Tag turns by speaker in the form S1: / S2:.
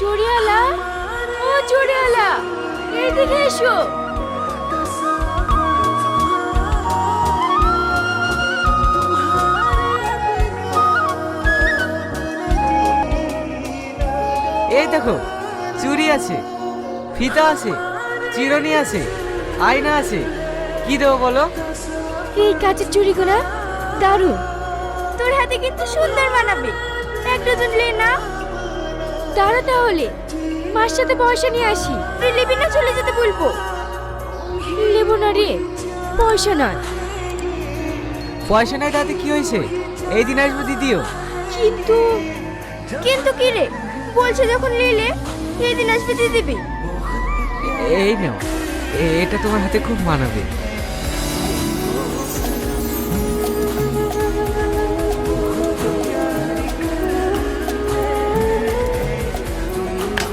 S1: চুড়িয়ালা, ও চুড়িয়ালা, এদিকে এসো।
S2: এই দেখো, চুড়ি আছে, ফিতা আছে, চিরুনি আছে, আয়না আছে। কি দেবো বলো?
S1: এই কাচের চুড়িগুলো দারুণ, তোর হাতে কিন্তু সুন্দর মানাবে। এক ডজন লে না। দাঁড়া তাহলে, মার সাথে পয়সা নিয়ে আসি। তুই নেবি না চলে যেতে বলবো? নেবো না রে, পয়সা নয়।
S2: পয়সা নাই তাতে কি হয়েছে? এই দিন আসবো দিদিও।
S1: কিন্তু কিন্তু কি রে, বলছে যখন নিলে এই দিন আসবে দিয়ে দিবি।
S2: এই নাও, এটা তোমার হাতে খুব মানাবে।